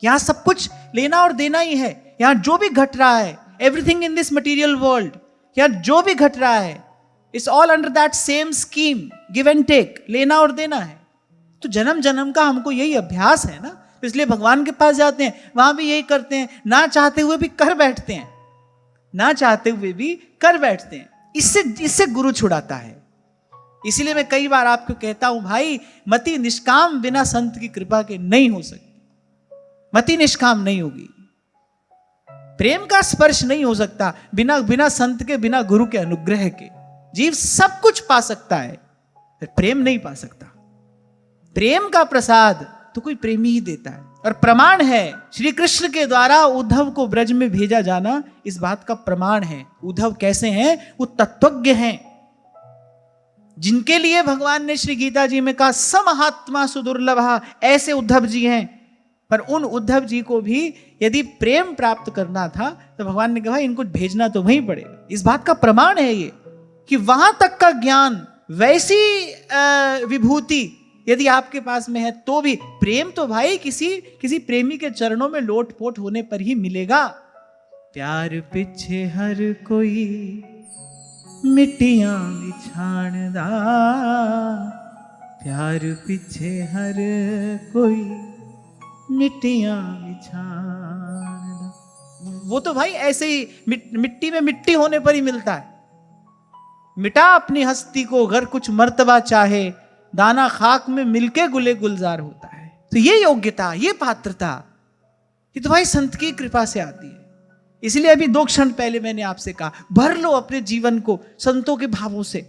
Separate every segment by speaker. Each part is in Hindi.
Speaker 1: यहां सब कुछ लेना और देना ही है। यहां जो भी घट रहा है, everything in this material world, यहां जो भी घट रहा है, it's all under that same scheme, give and take, लेना और देना है। तो जन्म जन्म का हमको यही अभ्यास है ना, इसलिए भगवान के पास जाते हैं, वहां भी यही करते हैं, ना चाहते हुए भी कर बैठते हैं, ना चाहते हुए भी कर बैठते हैं। इससे गुरु छुड़ाता है। इसीलिए मैं कई बार आपको कहता हूं, भाई मति निष्काम बिना संत की कृपा के नहीं हो सकती। मति निष्काम नहीं होगी, प्रेम का स्पर्श नहीं हो सकता बिना संत के, बिना गुरु के अनुग्रह के। जीव सब कुछ पा सकता है, प्रेम नहीं पा सकता। प्रेम का प्रसाद तो कोई प्रेमी ही देता है। और प्रमाण है श्री कृष्ण के द्वारा उद्धव को ब्रज में भेजा जाना, इस बात का प्रमाण है। उद्धव कैसे हैं? वो तत्वज्ञ हैं, जिनके लिए भगवान ने श्री गीता जी में कहा समहात्मा सुदुर्लभा, ऐसे उद्धव जी हैं। पर उन उद्धव जी को भी यदि प्रेम प्राप्त करना था तो भगवान ने कहा इनको भेजना तो वहीं पड़ेगा। इस बात का प्रमाण है ये कि वहां तक का ज्ञान, वैसी विभूति यदि आपके पास में है तो भी प्रेम तो भाई किसी प्रेमी के चरणों में लोटपोट होने पर ही मिलेगा। प्यार पीछे हर कोई मिट्टियां बिछाणदा, प्यार पीछे हर कोई मिट्टियां बिछाणदा। वो तो भाई ऐसे ही मिट्टी में मिट्टी होने पर ही मिलता है। मिटा अपनी हस्ती को अगर कुछ मर्तबा चाहे, दाना खाक में मिलके गुले गुलजार होता है। तो ये योग्यता, ये पात्रता, ये तो भाई संत की कृपा से आती है। इसलिए अभी 2 क्षण पहले मैंने आपसे कहा, भर लो अपने जीवन को संतों के भावों से।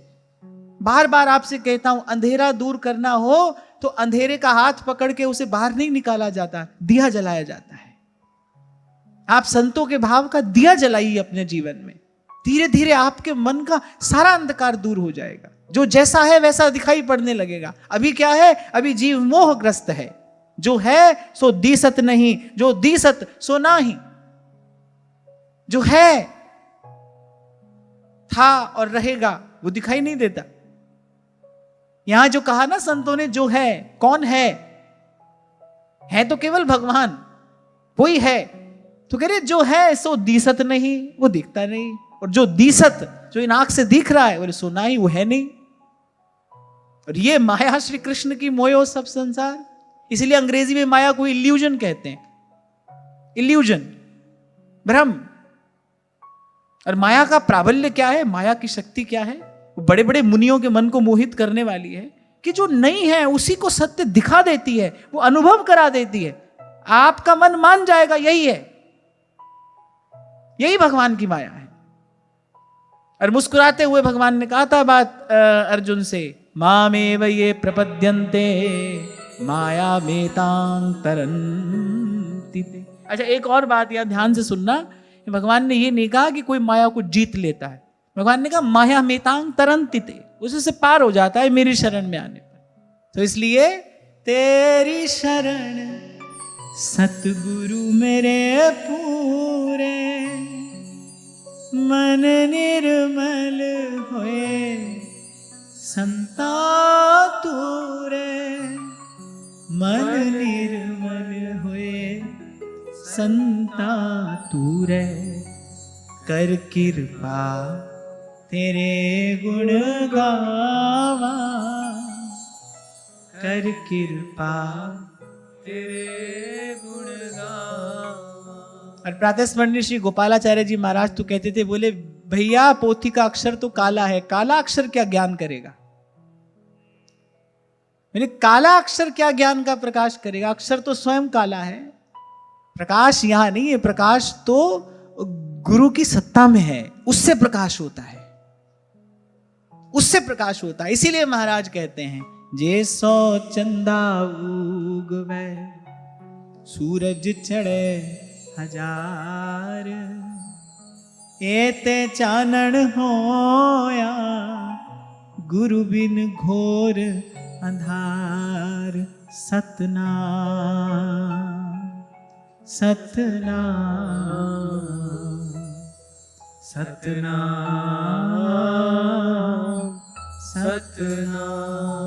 Speaker 1: बार बार आपसे कहता हूं, अंधेरा दूर करना हो तो अंधेरे का हाथ पकड़ के उसे बाहर नहीं निकाला जाता, दिया जलाया जाता है। आप संतों के भाव का दिया जलाइए अपने जीवन में, धीरे धीरे आपके मन का सारा अंधकार दूर हो जाएगा। जो जैसा है वैसा दिखाई पड़ने लगेगा। अभी क्या है? अभी जीव मोहग्रस्त है। जो है सो दीसत नहीं, जो दीसत सो नाही। जो है था और रहेगा वो दिखाई नहीं देता। यहां जो कहा ना संतों ने, जो है, कौन है तो केवल भगवान, वही है। तो कह रहे जो है सो दीसत नहीं, वो दिखता नहीं। और जो दीसत, जो इन आंख से दिख रहा है, वो सुना ही, वो है नहीं। और ये माया श्री कृष्ण की मोयो सब संसार। इसलिए अंग्रेजी में माया को इल्यूजन कहते हैं। इल्यूजन, भ्रम। और माया का प्राबल्य क्या है? माया की शक्ति क्या है? वो बड़े बड़े मुनियों के मन को मोहित करने वाली है कि जो नहीं है उसी को सत्य दिखा देती है, वो अनुभव करा देती है। आपका मन मान जाएगा, यही है, यही भगवान की माया है। और मुस्कुराते हुए भगवान ने कहा था बात अर्जुन से, मामेव ये प्रपद्यन्ते माया मेतां तरन्ति। अच्छा, एक और बात यार ध्यान से सुनना, भगवान ने ये नहीं कहा कि कोई माया को जीत लेता है। भगवान ने कहा माया मेतां तरन्ति, उससे पार हो जाता है मेरी शरण में आने पर। तो इसलिए तेरी शरण सतगुरु मेरे पूरे, मन निर्मल होए संता तूरे, मन निर्मल होए संता तूरे। कर कृपा तेरे गुण गावा, कर कृपा तेरे गुण गावा। और प्रातः स्मरणीय श्री गोपालाचार्य जी महाराज तो कहते थे, बोले भैया पोथी का अक्षर तो काला है, काला अक्षर क्या ज्ञान करेगा? मैंने काला अक्षर क्या ज्ञान का प्रकाश करेगा? अक्षर तो स्वयं काला है, प्रकाश यहां नहीं है। प्रकाश तो गुरु की सत्ता में है, उससे प्रकाश होता है, उससे प्रकाश होता है। इसीलिए महाराज कहते हैं, जे सो चंदा उगवे सूरज चढ़े हजार, एते चानन होया गुरु बिन घोर अंधार। सतनाम सतनाम सतनाम सतनाम।